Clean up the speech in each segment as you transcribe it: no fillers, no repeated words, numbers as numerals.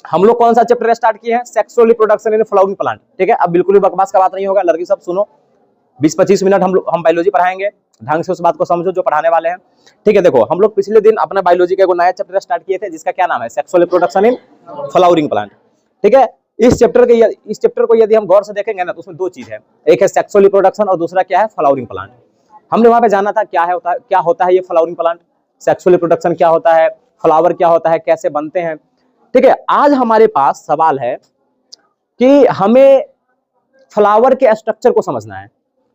हम लोग कौन सा चैप्टर स्टार्ट किए हैं? Sexual reproduction in flowering plant. ठीक है, अब बिल्कुल भी बकवास का बात नहीं होगा, लड़की सब सुनो, 20-25 मिनट हम बायोलॉजी पढ़ाएंगे, ढंग से उस बात को समझो जो पढ़ाने वाले हैं। ठीक है, देखो हम लोग पिछले दिन अपना बायोलॉजी का एक नया चैप्टर स्टार्ट किए थे जिसका क्या नाम है? Sexual reproduction in flowering plant. ठीक है, इस चैप्टर को यदि हम गौर से देखेंगे ना तो उसमें दो चीज है, एक है सेक्सुअल रिप्रोडक्शन और दूसरा क्या है? Flowering plant. हमने वहां पे जाना था क्या होता है ये फ्लावरिंग प्लांट, सेक्सुअल रिप्रोडक्शन क्या होता है, फ्लावर क्या होता है, कैसे बनते हैं। ठीक है, आज हमारे पास सवाल है कि हमें फ्लावर के स्ट्रक्चर को समझना है।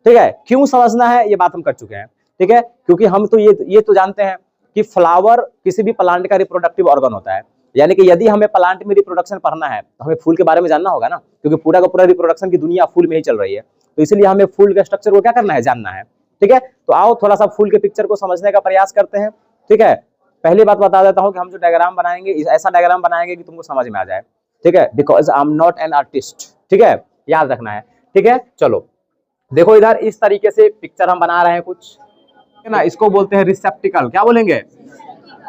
ठीक है, क्यों समझना है ये बात हम कर चुके हैं। ठीक है, क्योंकि हम तो ये तो जानते हैं कि फ्लावर किसी भी प्लांट का रिप्रोडक्टिव ऑर्गन होता है, यानी कि यदि हमें प्लांट में रिप्रोडक्शन पढ़ना है तो हमें फूल के बारे में जानना होगा ना, क्योंकि पूरा का पूरा रिप्रोडक्शन की दुनिया फूल में ही चल रही है, तो इसलिए हमें फूल के स्ट्रक्चर को क्या करना है? जानना है। ठीक है, तो आओ थोड़ा सा फूल के पिक्चर को समझने का प्रयास करते हैं। ठीक है, पहली बात बता देता हूं कि हम जो डायग्राम बनाएंगे ऐसा डायग्राम बनाएंगे कि तुमको समझ में आ जाए। ठीक है, because I am not an artist. ठीक है, याद रखना है। ठीक है, चलो देखो इधर इस तरीके से पिक्चर हम बना रहे हैं कुछ, है ना, इसको बोलते हैं रिसेप्टिकल। क्या बोलेंगे?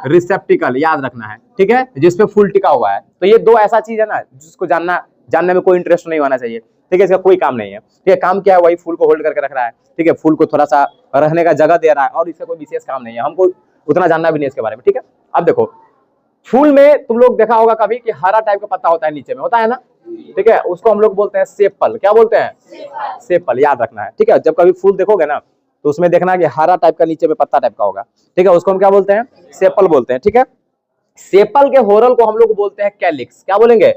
रिसेप्टिकल, याद रखना है। ठीक है, जिसपे फूल टिका हुआ है। तो ये दो ऐसा चीज है ना जिसको जानने में कोई इंटरेस्ट नहीं होना चाहिए। ठीक है, इसका कोई काम नहीं है। ठीक है, काम क्या है? वही फूल को होल्ड करके रख रहा है। ठीक है, फूल को थोड़ा सा रहने का जगह दे रहा है और इसका कोई विशेष काम नहीं है, हमको उतना जानना भी नहीं इसके बारे में। ठीक है, अब देखो फूल में तुम लोग देखा होगा कभी कि हरा टाइप का पत्ता होता है, नीचे में होता है ना। ठीक है, उसको हम लोग बोलते हैं सेपल। क्या बोलते हैं? सेपल, याद रखना है। ठीक है, जब कभी फूल देखोगे ना तो उसमें देखना कि हरा टाइप का नीचे में पत्ता टाइप का होगा। ठीक है, उसको हम क्या बोलते हैं? सेपल बोलते हैं। ठीक है, सेपल के होरल को हम लोग बोलते हैं कैलिक्स। क्या बोलेंगे?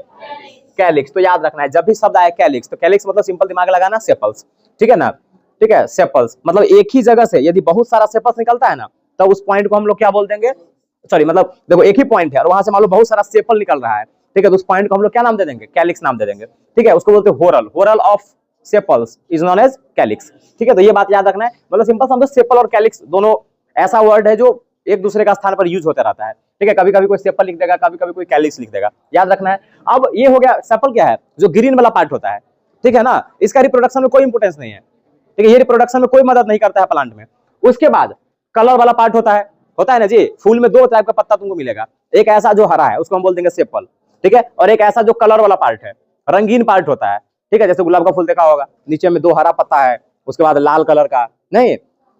कैलिक्स। तो याद रखना है जब भी शब्द आए कैलिक्स, तो कैलिक्स मतलब सिंपल दिमाग लगाना सेपल्स। ठीक है ना। ठीक है, सेपल्स मतलब एक ही जगह से यदि बहुत सारा सेपल्स निकलता है ना तो उस पॉइंट को हम लोग क्या बोल देंगे? सॉरी, मतलब देखो एक ही पॉइंट है और वहां से मान लो बहुत सारा सेपल निकल रहा है। ठीक है, तो उस पॉइंट को हम लोग क्या नाम दे देंगे? कैलिक्स नाम दे देंगे। ठीक है, उसको बोलते हैं whorl. Whorl of sepals is known as calyx. ठीक है, तो ये बात याद रखना है। मतलब सिंपल समझो, सेपल और कैलिक्स दोनों ऐसा वर्ड है जो एक दूसरे का स्थान पर यूज होता रहता है। ठीक है, कभी कभी कोई सेपल लिख देगा, कभी कभी कोई कैलिक्स लिख देगा, याद रखना है। अब ये हो गया सेपल क्या है? जो ग्रीन वाला पार्ट होता है। ठीक है ना, इसका रिप्रोडक्शन में कोई इंपोर्टेंस नहीं है। ठीक है, ये रिप्रोडक्शन में कोई मदद नहीं करता है प्लांट में। उसके बाद कलर वाला पार्ट होता है ना जी। फूल में दो टाइप का पत्ता तुमको मिलेगा, एक ऐसा जो हरा है उसको हम बोल देंगे सेपल। ठीक है, और एक ऐसा जो कलर वाला पार्ट है, रंगीन पार्ट होता है। ठीक है, जैसे गुलाब का फूल देखा होगा, नीचे में दो हरा पत्ता है, उसके बाद लाल कलर का नहीं,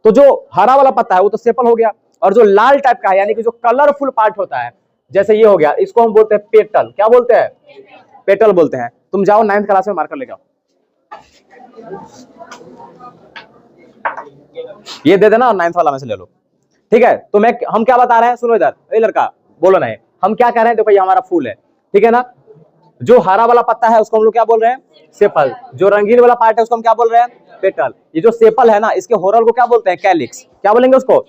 तो जो हरा वाला पत्ता है वो तो सेपल हो गया, और जो लाल टाइप का है यानी कि जो कलरफुल पार्ट होता है, जैसे ये हो गया, इसको हम बोलते हैं पेटल। क्या बोलते हैं? पेटल बोलते हैं। तुम जाओ 9th क्लास में मार्कर लेके आओ, ये दे देना और 9th वाला में से ले लो। ठीक है, तो हम क्या बता रहे हैं? सुनो इधर, ए लड़का बोलो नहीं, हम क्या कह रहे हैं? देखो ये हमारा फूल है। ठीक है ना, जो हरा वाला पत्ता है उसको हम लोग क्या बोल रहे हैं? सेपल। जो रंगीन वाला पार्ट है उसको हम क्या बोल रहे हैं? पेटल। ये जो सेपल है ना, इसके होरल को क्या बोलते हैं? कैलिक्स। क्या बोलेंगे उसको?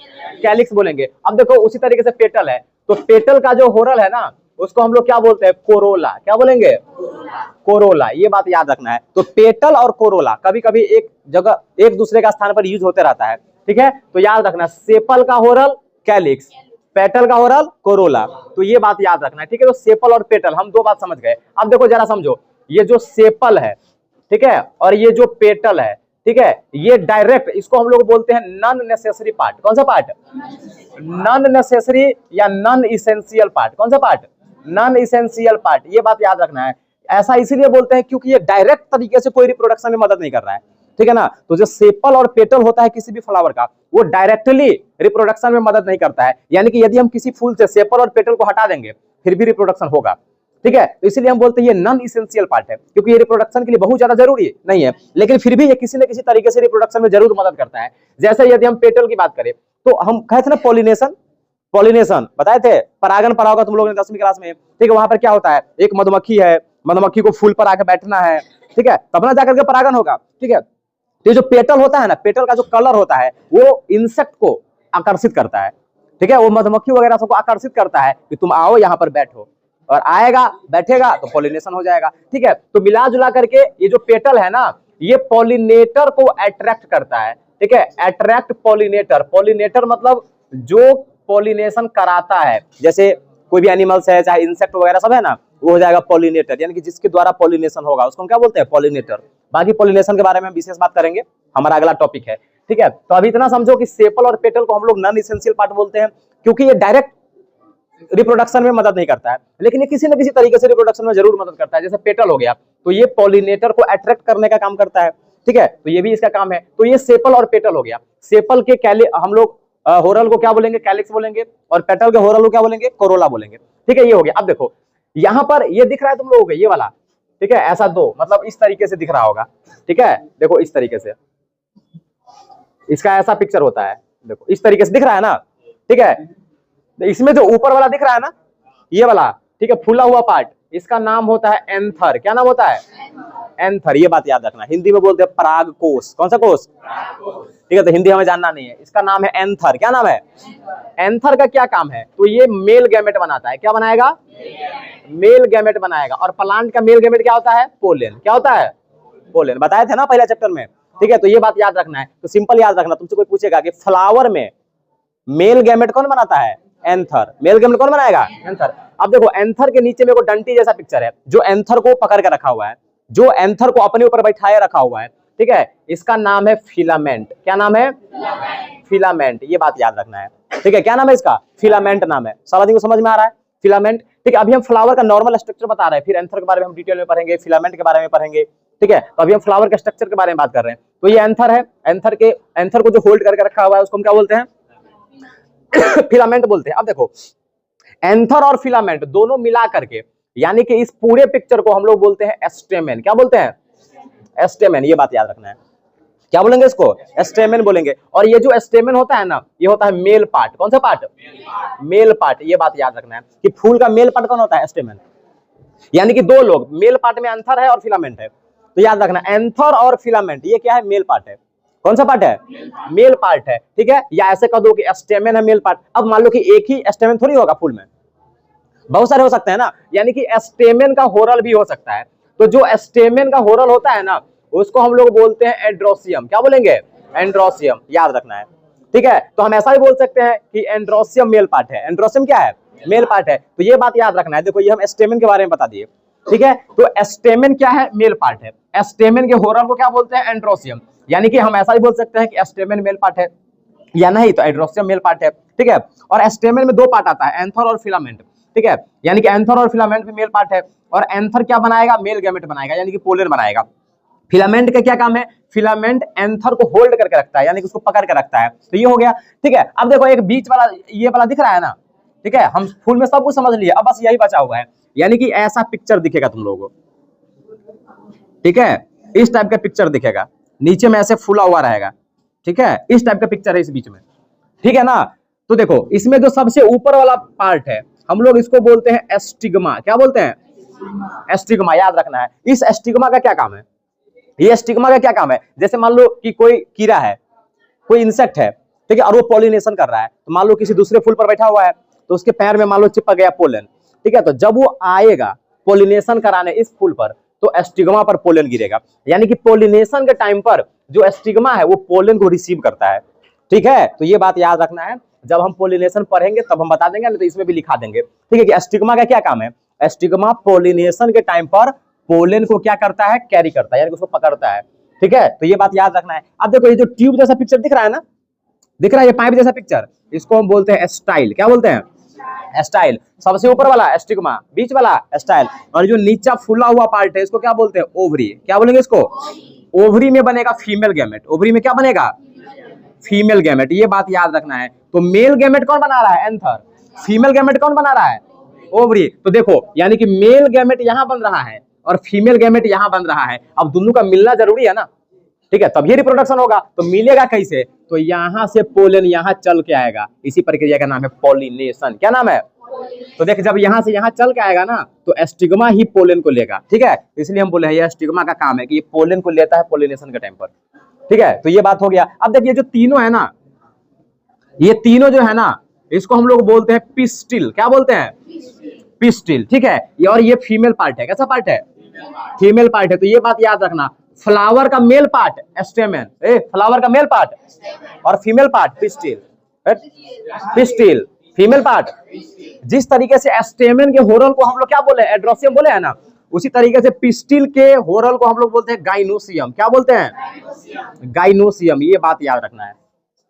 कैलिक्स बोलेंगे। अब देखो उसी तरीके से पेटल है, तो पेटल का जो होरल है ना उसको हम लोग क्या बोलते हैं? कोरोला। क्या बोलेंगे? कोरोला। ये बात याद रखना है। तो पेटल और कोरोला कभी कभी एक जगह एक दूसरे का स्थान पर यूज होते रहता है। ठीक है, तो याद रखना, सेपल का होरल कैलिक्स, पेटल का होरल कोरोला। तो ये बात याद रखना है। ठीक है, तो सेपल और पेटल हम दो बात समझ गए। अब देखो जरा समझो, ये जो सेपल है, ठीक है, और ये जो पेटल है, ठीक है, ये डायरेक्ट, इसको हम लोग बोलते हैं नॉन नेसेसरी पार्ट। कौन सा पार्ट? नॉन नेसेसरी या नॉन इसेंशियल पार्ट। कौन सा पार्ट? Non essential part. ये बात याद रखना है। ऐसा इसीलिए बोलते हैं क्योंकि ये डायरेक्ट तरीके से कोई रिप्रोडक्शन में मदद नहीं कर रहा है। ठीक है ना, तो जो सेपल और पेटल होता है किसी भी फ्लावर का, वो डायरेक्टली रिप्रोडक्शन में मदद नहीं करता है। यानी कि यदि हम किसी फूल से सेपल और पेटल को हटा देंगे फिर भी रिप्रोडक्शन होगा। ठीक है, तो इसीलिए हम बोलते हैं ये नॉन इसेंशियल पार्ट है, क्योंकि ये रिप्रोडक्शन के लिए बहुत ज्यादा जरूरी नहीं है, लेकिन फिर भी ये किसी न किसी तरीके से रिप्रोडक्शन में जरूर मदद करता है। जैसे यदि हम पेटल की बात करें तो हम कहे थे ना पॉलिनेशन, पॉलिनेशन बताए थे, परागण पढ़ा होगा तुम लोगों ने 10वीं क्लास में। ठीक है, वहां पर क्या होता है? एक मधुमक्खी है, मधुमक्खी को फूल पर आकर बैठना है। ठीक है, तब ना जाकर के परागण होगा। ठीक है, तो जो पेटल होता है ना, पेटल का जो कलर होता है वो इंसेक्ट को आकर्षित करता है। ठीक है, वो मधुमक्खी वगैरह सबको आकर्षित करता है कि तुम आओ यहाँ पर बैठो, और आएगा बैठेगा तो पॉलिनेशन हो जाएगा। ठीक है, तो मिला जुला करके ये जो पेटल है ना, ये पॉलिनेटर को अट्रैक्ट करता है। ठीक है, अट्रैक्ट पॉलिनेटर। पॉलिनेटर मतलब जो पॉलिनेशन कराता है, जैसे कोई भी एनिमल्स है, चाहे इंसेक्ट वगैरह सब है ना, वो हो जाएगा पॉलिनेटर, यानी कि जिसके द्वारा पॉलिनेशन होगा उसको हम क्या बोलते हैं? पॉलिनेटर। बाकी पॉलिनेशन के बारे में हम विशेष बात करेंगे, हमारा अगला टॉपिक है। ठीक है, तो अभी इतना समझो कि सेपल और पेटल को हम लोग नॉन इसेंशियल पार्ट बोलते हैं क्योंकि ये डायरेक्ट रिप्रोडक्शन में मदद नहीं करता है, लेकिन ये किसी न किसी तरीके से रिप्रोडक्शन में जरूर मदद करता है। जैसे पेटल हो गया, तो ये पॉलिनेटर को अट्रैक्ट करने का काम करता है, ठीक है, तो ये भी इसका काम है। तो ये सेपल और पेटल हो गया। सेपल के हम लोग होरल को क्या बोलेंगे? कैलिक्स बोलेंगे, और पेटल के होरल को क्या बोलेंगे? कोरोला बोलेंगे, ठीक है। ये हो गया। अब देखो यहां पर ये दिख रहा है तुम लोगों को, ये वाला, ठीक है, ऐसा दो, मतलब इस तरीके से दिख रहा होगा, ठीक है। देखो इस तरीके से इसका ऐसा पिक्चर होता है, देखो इस तरीके से दिख रहा है ना, ठीक है। इसमें जो ऊपर वाला दिख रहा है ना, ये वाला, ठीक है, फूला हुआ पार्ट, इसका नाम होता है एंथर। क्या नाम होता है? एंथर। ये बात याद रखना, हिंदी में बोलते हैं पराग कोश। कौन सा कोश? ठीक है, तो हिंदी हमें जानना नहीं है। इसका नाम है एंथर। क्या नाम है? एंथर का क्या काम है? तो ये मेल गैमेट बनाता है। क्या बनाएगा? मेल गैमेट बनाएगा। और प्लांट का मेल गैमेट क्या होता है? पोलन। क्या होता है? पोलन। बताए थे ना पहले चैप्टर में, ठीक है। तो ये बात याद रखना है। तो सिंपल याद रखना, तुमसे कोई पूछेगा कि फ्लावर में मेल गैमेट कौन बनाता है? एंथर। मेल गैमेट कौन बनाएगा? एंथर। अब देखो एंथर के नीचे में को डंटी जैसा पिक्चर है, जो एंथर को पकड़ के रखा हुआ है, जो एंथर को अपने ऊपर बैठाए रखा हुआ है, ठीक है। इसका नाम है फिलामेंट। क्या नाम है? फिलामेंट। ये बात याद रखना है, ठीक है। क्या नाम है इसका? फिलामेंट नाम है। सब आदमी को समझ में आ रहा है? फिलामेंट, ठीक है। अभी हम फ्लावर का नॉर्मल स्ट्रक्चर बता रहे हैं, फिर एंथर के बारे में हम डिटेल में पढ़ेंगे, फिलामेंट के बारे में पढ़ेंगे, ठीक है। तो अभी हम फ्लावर के स्ट्रक्चर के बारे में बात कर रहे हैं। तो ये एंथर है। एंथर को जो होल्ड करके रखा हुआ है उसको हम क्या बोलते हैं? फिलामेंट बोलते हैं। अब देखो एंथर और फिलामेंट दोनों मिला करके, यानी कि इस पूरे पिक्चर को हम लोग बोलते हैं एस्टेमेन। क्या बोलते हैं? एस्टेमेन। ये बात याद रखना है। क्या बोलेंगे इसको? एस्टेमेन बोलेंगे। और ये जो एस्टेमेन होता है ना, ये होता है मेल पार्ट। कौन सा पार्ट? Male part. ये बात याद रखना है कि फूल का मेल पार्ट कौन होता है? एस्टेमेन। यानी कि दो लोग, मेल पार्ट में एंथर है और फिलामेंट है। तो याद रखना एंथर और फिलामेंट ये क्या है? मेल पार्ट है। कौन सा पार्ट है? मेल पार्ट है, ठीक है। या ऐसे कह दो कि एस्टेमेन है मेल पार्ट। अब मान लो कि एक ही एस्टेमेन थोड़ी होगा फूल में, बहुत सारे हो सकते हैं ना, यानी कि एस्टेमेन का होरल भी हो सकता है। तो जो एस्टेमेन का होरल होता है ना, उसको हम लोग बोलते हैं एंड्रोसियम। क्या बोलेंगे? एंड्रोसियम। याद रखना है, ठीक है। तो हम ऐसा भी बोल सकते हैं कि एंड्रोसियम मेल पार्ट है। एंड्रोसियम क्या है? मेल पार्ट है। तो ये बात याद रखना है। देखो ये हम एस्टेमेन के बारे में बता दिए, ठीक है। तो एस्टेमेन क्या है? मेल पार्ट है। एस्टेमेन के होरल को क्या बोलते हैं? एंड्रोसियम। यानी कि हम ऐसा भी बोल सकते हैं कि एस्टेमेन मेल पार्ट है, या नहीं तो एंड्रोसियम मेल पार्ट है, ठीक है। और एस्टेमेन में दो पार्ट आता है, एंथर और फिलामेंट, ठीक है। यानी कि एंथर और फिलामेंट भी मेल पार्ट है। और एंथर क्या बनाएगा? मेल गैमेट बनाएगा, यानी कि पोलन बनाएगा। फिलामेंट का क्या काम है? फिलामेंट एंथर को होल्ड करके रखता है, यानी कि उसको पकड़ के रखता है। तो ये हो गया, ठीक है। अब देखो एक बीच वाला ये वाला दिख रहा है ना, ठीक है। हम फूल में सब कुछ समझ लिए, अब बस यही बचा हुआ है। यानी कि ऐसा पिक्चर दिखेगा तुम लोगों को, ठीक है। इस टाइप का पिक्चर दिखेगा, नीचे में ऐसे फूला हुआ रहेगा, ठीक है। इस टाइप का पिक्चर है इस बीच में, ठीक है ना। तो देखो इसमें जो सबसे ऊपर वाला पार्ट है, हम लोग इसको बोलते हैं एस्टिग्मा। क्या बोलते हैं? एस्टिग्मा। याद रखना है। इस एस्टिग्मा का क्या काम है? ये एस्टिग्मा का क्या काम है? जैसे मान लो कि कोई कीड़ा है, कोई इंसेक्ट है, ठीक है, और वो पॉलिनेशन कर रहा है। तो मान लो किसी दूसरे फूल पर बैठा हुआ है, तो उसके पैर में मान लो चिपक गया पोलन, ठीक है। तो जब वो आएगा पॉलिनेशन कराने इस फूल पर, तो एस्टिग्मा पर पोलन गिरेगा। यानी कि पॉलिनेशन के टाइम पर जो एस्टिग्मा है वो पोलन को रिसीव करता है, ठीक है। तो ये बात याद रखना है। जब हम पॉलिनेशन पढ़ेंगे तब हम बता देंगे, नहीं तो इसमें भी लिखा देंगे, ठीक है, कि एस्टिग्मा का क्या काम है। एस्टिग्मा पॉलिनेशन के टाइम पर पोलन को क्या करता है? कैरी करता है, यानी कि उसको पकड़ता है, ठीक है। तो ये बात याद रखना है। अब देखो ये जो ट्यूब जैसा पिक्चर दिख रहा है ना, दिख रहा है ये पाइप जैसा पिक्चर, इसको हम बोलते हैं स्टाइल। क्या बोलते हैं? स्टाइल। सबसे ऊपर वाला एस्टिग्मा, बीच वाला स्टाइल, और जो नीचा फूला हुआ पार्ट है इसको क्या बोलते हैं? ओवरी। क्या बोलेंगे इसको? ओवरी में बनेगा फीमेल गैमेट। ओवरी में क्या बनेगा? Female gamete. ये बात याद रखना है। तो मेल गैमेट कौन बना रहा है? एंथर। फीमेल गैमेट कौन बना रहा है? ओवरी। तो देखो यानी कि मेल गैमेट यहां बन रहा है और फीमेल गैमेट यहां बन रहा है। अब दोनों का मिलना जरूरी है ना, ठीक है, तभी रिप्रोडक्शन होगा। तो मिलेगा कैसे? तो यहां से पोलन यहां चल के आएगा, इसी प्रक्रिया का नाम है पॉलिनेशन। क्या नाम है? तो देख जब यहां से यहां चल के आएगा ना, तो एस्टिग्मा ही पोलन को लेगा, ठीक है। इसलिए हम बोले ये एस्टिग्मा का काम है कि ये पोलन को लेता है पॉलिनेशन के टाइम पर, ठीक है। तो ये बात हो गया। अब देखिए जो तीनों है ना, ये तीनों जो है ना, इसको हम लोग बोलते हैं पिस्टिल। क्या बोलते हैं? पिस्टिल, ठीक है। और ये फीमेल पार्ट है। कैसा पार्ट है? फीमेल पार्ट है। तो ये बात याद रखना, फ्लावर का मेल पार्ट स्टेमेन, फ्लावर का मेल पार्ट, और female part pistil. Pistil female part. जिस तरीके से स्टेमेन के होरल को हम लोग क्या बोले? एड्रोसियम बोले है ना, उसी तरीके से पिस्टिल के होरल को हम लोग बोलते हैं गाइनोसियम। क्या बोलते हैं? गाइनोसियम। ये बात याद रखना है,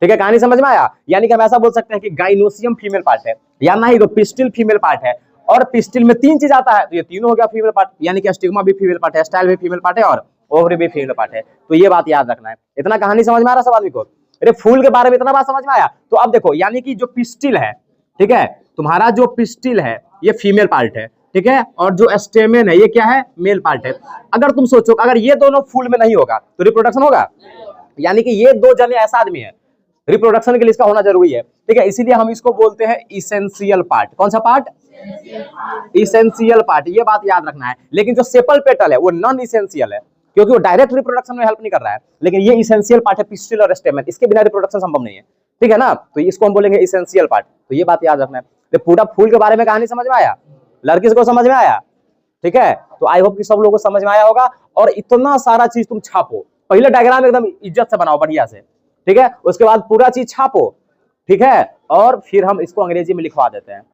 ठीक है, कहानी समझ में आया। यानी कि हम ऐसा बोल सकते हैं कि गाइनोसियम फीमेल पार्ट है, या ना ही तो पिस्टिल फीमेल पार्ट है, और पिस्टिल में 3 चीज आता है, तो ये तीनों हो गया फीमेल पार्ट। यानी कि स्टिग्मा भी फीमेल पार्ट है, स्टाइल भी फीमेल पार्ट है, और ओवरी भी फीमेल पार्ट है। तो ये बात याद रखना है। इतना कहानी समझ में आ रहा सब आदमी को? अरे फूल के बारे में इतना बात समझ में आया। तो अब देखो, यानी कि जो पिस्टिल है, ठीक है, तुम्हारा जो पिस्टिल है ये फीमेल पार्ट है, ठीक है, और जो स्टेमेन है ये क्या है, मेल पार्ट है। अगर तुम सोचो अगर ये दोनों फूल में नहीं होगा तो रिप्रोडक्शन होगा? यानी कि ये 2 जने ऐसा आदमी है, रिप्रोडक्शन के लिए इसका होना जरूरी है, ठीक है। इसीलिए हम इसको बोलते हैं इसेंशियल पार्ट। कौन सा पार्ट? Essential part. ये बात याद रखना है। लेकिन जो सेपल पेटल है वो नॉन इसेंशियल है, क्योंकि वो डायरेक्ट रिप्रोडक्शन में हेल्प नहीं कर रहा है, लेकिन ये इसेंशियल पार्ट है, पिस्टिल और स्टेमेन। इसके बिना रिप्रोडक्शन संभव नहीं है, ठीक है ना। तो इसको हम बोलेंगे इसेंशियल पार्ट। तो ये बात याद रखना है। तो पूरा फूल के बारे में कहानी समझ में आया? लड़की को समझ में आया? ठीक है, तो आई होप कि सब लोगों को समझ में आया होगा। और इतना सारा चीज तुम छापो, पहले डायग्राम एकदम इज्जत से बनाओ बढ़िया से, ठीक है, उसके बाद पूरा चीज छापो, ठीक है, और फिर हम इसको अंग्रेजी में लिखवा देते हैं।